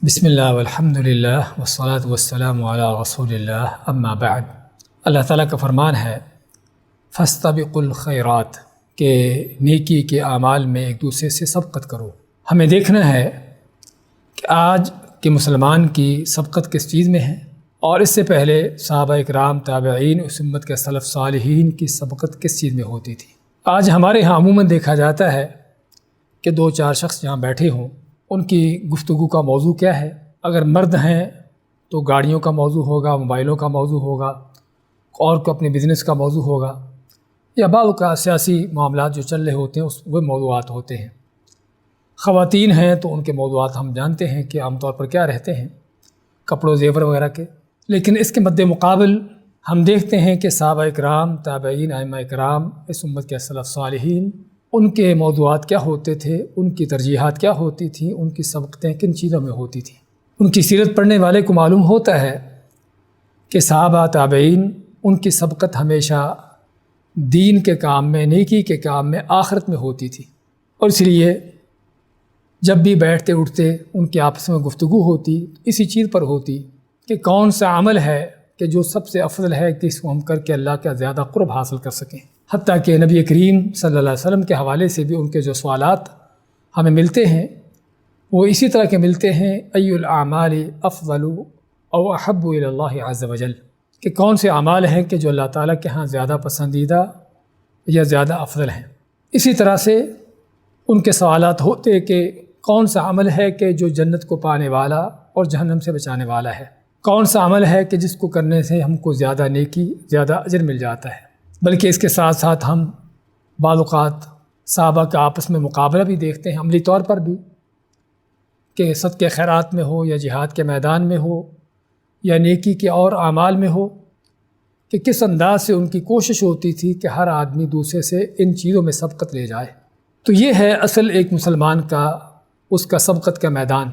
بسم اللہ والحمد للہ والصلاة والسلام علی رسول اللہ اما بعد۔ اللہ تعالیٰ کا فرمان ہے فاستبقوا الخیرات، کہ نیکی کے اعمال میں ایک دوسرے سے سبقت کرو۔ ہمیں دیکھنا ہے کہ آج کے مسلمان کی سبقت کس چیز میں ہے، اور اس سے پہلے صحابہ اکرام، تابعین، اس امت کے سلف صالحین کی سبقت کس چیز میں ہوتی تھی۔ آج ہمارے ہاں عموماً دیکھا جاتا ہے کہ دو چار شخص یہاں بیٹھے ہوں، ان کی گفتگو کا موضوع کیا ہے؟ اگر مرد ہیں تو گاڑیوں کا موضوع ہوگا، موبائلوں کا موضوع ہوگا، اور کو اپنے بزنس کا موضوع ہوگا، یا بعض کا سیاسی معاملات جو چل رہے ہوتے ہیں وہ موضوعات ہوتے ہیں۔ خواتین ہیں تو ان کے موضوعات ہم جانتے ہیں کہ عام طور پر کیا رہتے ہیں، کپڑوں زیور وغیرہ کے۔ لیکن اس کے مد مقابل ہم دیکھتے ہیں کہ صحابہ اکرام، تابعین، ائمہ اکرام، اس امت کے سلف صالحین، ان کے موضوعات کیا ہوتے تھے، ان کی ترجیحات کیا ہوتی تھیں، ان کی سبقتیں کن چیزوں میں ہوتی تھیں۔ ان کی سیرت پڑھنے والے کو معلوم ہوتا ہے کہ صحابہ، تابعین، ان کی سبقت ہمیشہ دین کے کام میں، نیکی کے کام میں، آخرت میں ہوتی تھی، اور اس لیے جب بھی بیٹھتے اٹھتے ان کے آپس میں گفتگو ہوتی، اسی چیز پر ہوتی کہ کون سا عمل ہے کہ جو سب سے افضل ہے کہ اس کو ہم کر کے اللہ کا زیادہ قرب حاصل کر سکیں۔ حتیٰ کہ نبی کریم صلی اللہ علیہ وسلم کے حوالے سے بھی ان کے جو سوالات ہمیں ملتے ہیں وہ اسی طرح کے ملتے ہیں، ای الاعمال افضل او احب الی اللہ عز وجل، کہ کون سے اعمال ہیں کہ جو اللہ تعالیٰ کے ہاں زیادہ پسندیدہ یا زیادہ افضل ہیں۔ اسی طرح سے ان کے سوالات ہوتے کہ کون سا عمل ہے کہ جو جنت کو پانے والا اور جہنم سے بچانے والا ہے، کون سا عمل ہے کہ جس کو کرنے سے ہم کو زیادہ نیکی، زیادہ اجر مل جاتا ہے۔ بلکہ اس کے ساتھ ساتھ ہم بعض اوقات صحابہ کا آپس میں مقابلہ بھی دیکھتے ہیں، عملی طور پر بھی، کہ صدقہ خیرات میں ہو یا جہاد کے میدان میں ہو یا نیکی کے اور اعمال میں ہو، کہ کس انداز سے ان کی کوشش ہوتی تھی کہ ہر آدمی دوسرے سے ان چیزوں میں سبقت لے جائے۔ تو یہ ہے اصل ایک مسلمان کا، اس کا سبقت کا میدان،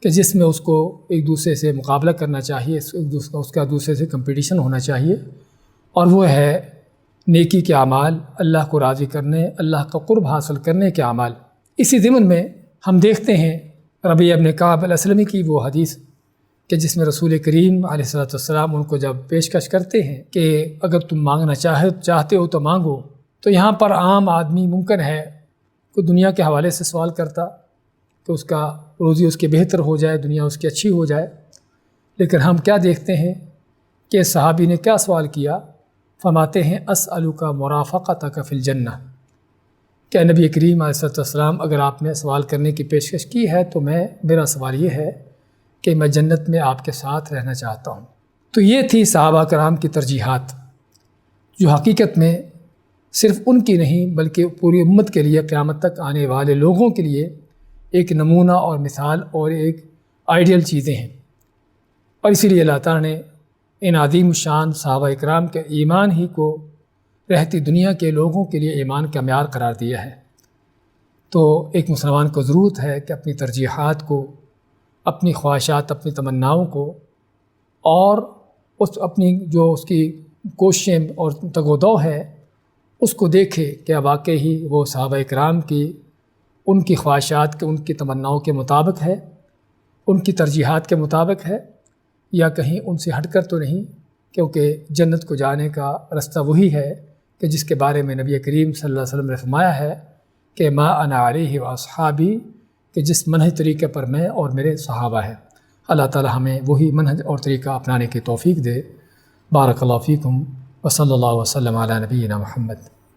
کہ جس میں اس کو ایک دوسرے سے مقابلہ کرنا چاہیے، اس کا دوسرے سے کمپٹیشن ہونا چاہیے، اور وہ ہے نیکی کے اعمال، اللہ کو راضی کرنے، اللہ کا قرب حاصل کرنے کے اعمال۔ اسی ضمن میں ہم دیکھتے ہیں ربیعہ بن کعب الاسلمی کی وہ حدیث کہ جس میں رسول کریم علیہ السلام ان کو جب پیشکش کرتے ہیں کہ اگر تم مانگنا چاہتے ہو تو مانگو، تو یہاں پر عام آدمی ممکن ہے کہ دنیا کے حوالے سے سوال کرتا کہ اس کا روزی اس کے بہتر ہو جائے، دنیا اس کی اچھی ہو جائے۔ لیکن ہم کیا دیکھتے ہیں کہ صحابی نے کیا سوال کیا؟ فرماتے ہیں اسألک مرافقتک فی الجنہ، کہ نبی کریم علیہ السلام اگر آپ نے سوال کرنے کی پیشکش کی ہے تو میرا سوال یہ ہے کہ میں جنت میں آپ کے ساتھ رہنا چاہتا ہوں۔ تو یہ تھی صحابہ کرام کی ترجیحات، جو حقیقت میں صرف ان کی نہیں بلکہ پوری امت کے لیے، قیامت تک آنے والے لوگوں کے لیے ایک نمونہ اور مثال اور ایک آئیڈیل چیزیں ہیں۔ اور اسی لیے اللہ تعالیٰ نے ان عظیم شان صحابہ اکرام کے ایمان ہی کو رہتی دنیا کے لوگوں کے لیے ایمان کا معیار قرار دیا ہے۔ تو ایک مسلمان کو ضرورت ہے کہ اپنی ترجیحات کو، اپنی خواہشات، اپنی تمناؤں کو، اور اپنی جو اس کی کوششیں اور تگ و دو ہے، اس کو دیکھے کہ واقعی ہی وہ صحابہ اکرام کی، ان کی خواہشات کے، ان کی تمناؤں کے مطابق ہے، ان کی ترجیحات کے مطابق ہے، یا کہیں ان سے ہٹ کر تو نہیں، کیونکہ جنت کو جانے کا رستہ وہی ہے کہ جس کے بارے میں نبی کریم صلی اللہ علیہ وسلم نے فرمایا ہے کہ ما انا علیہ واصحابی، کہ جس منہج طریقے پر میں اور میرے صحابہ ہیں۔ اللہ تعالی ہمیں وہی منہج اور طریقہ اپنانے کی توفیق دے۔ بارک اللہ فیکم وصلی اللہ وسلم علی نبینا محمد۔